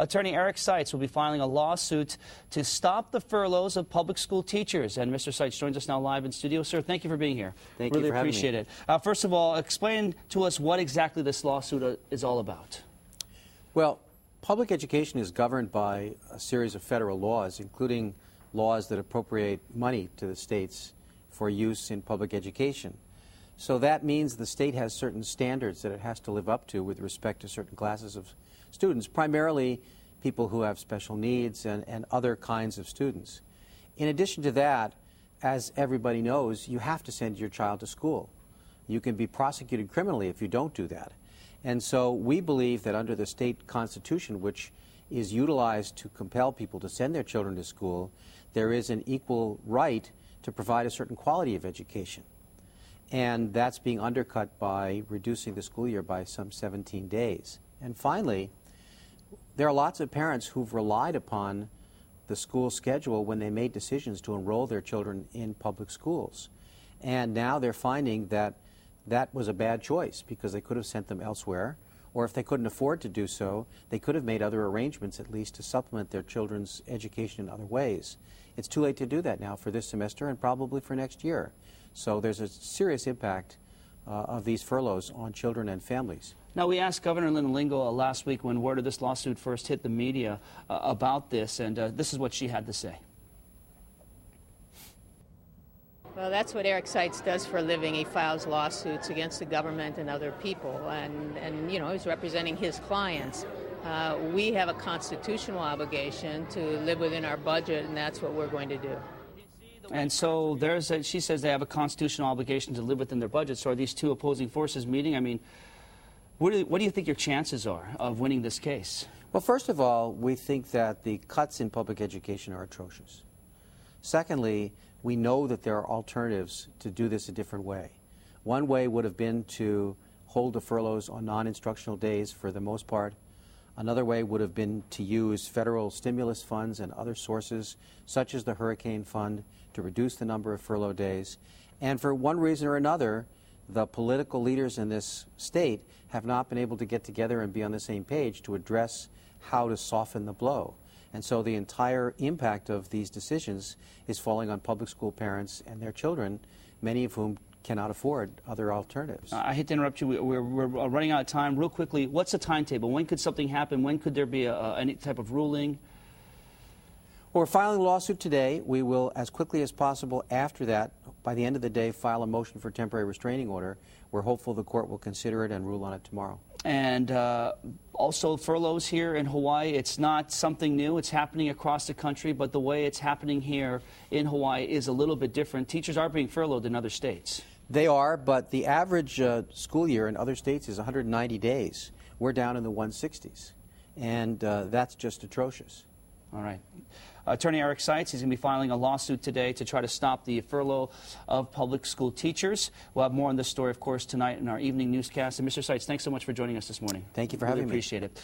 Attorney Eric Seitz will be filing a lawsuit to stop the furloughs of public school teachers. And Mr. Seitz joins us now live in studio. Sir, thank you for being here. Thank you for having me. Really appreciate it. First of all, explain to us what exactly this lawsuit is all about. Well, public education is governed by a series of federal laws, including laws that appropriate money to the states for use in public education. So that means the state has certain standards that it has to live up to with respect to certain classes of students, primarily people who have special needs and other kinds of students. In addition to that, as everybody knows, you have to send your child to school. You can be prosecuted criminally if you don't do that. And so we believe that under the state constitution, which is utilized to compel people to send their children to school, there is an equal right to provide a certain quality of education. And that's being undercut by reducing the school year by some 17 days. And finally, there are lots of parents who've relied upon the school schedule when they made decisions to enroll their children in public schools. And now they're finding that that was a bad choice because they could have sent them elsewhere, or if they couldn't afford to do so, they could have made other arrangements at least to supplement their children's education in other ways. It's too late to do that now for this semester and probably for next year. So there's a serious impact of these furloughs on children and families. Now, we asked Governor Linda Lingle last week when word of this lawsuit first hit the media about this, and this is what she had to say. Well, that's what Eric Seitz does for a living. He files lawsuits against the government and other people, and you know, he's representing his clients. We have a constitutional obligation to live within our budget, and that's what we're going to do. And so she says they have a constitutional obligation to live within their budget. So are these two opposing forces meeting? I mean, what do you think your chances are of winning this case? Well, first of all, we think that the cuts in public education are atrocious. Secondly, we know that there are alternatives to do this a different way. One way would have been to hold the furloughs on non-instructional days for the most part. Another way would have been to use federal stimulus funds and other sources, such as the Hurricane Fund, to reduce the number of furlough days. And for one reason or another, the political leaders in this state have not been able to get together and be on the same page to address how to soften the blow. And so the entire impact of these decisions is falling on public school parents and their children, many of whom cannot afford other alternatives. I hate to interrupt you. We're running out of time. Real quickly, what's the timetable? When could something happen? When could there be any type of ruling? Well, we're filing a lawsuit today. We will, as quickly as possible after that, by the end of the day, file a motion for temporary restraining order. We're hopeful the court will consider it and rule on it tomorrow. And also furloughs here in Hawaii, it's not something new. It's happening across the country, but the way it's happening here in Hawaii is a little bit different. Teachers are being furloughed in other states. They are, but the average school year in other states is 190 days. We're down in the 160s, and that's just atrocious. All right. Attorney Eric Seitz, he's going to be filing a lawsuit today to try to stop the furlough of public school teachers. We'll have more on this story, of course, tonight in our evening newscast. And Mr. Seitz, thanks so much for joining us this morning. Thank you for having me. Appreciate it.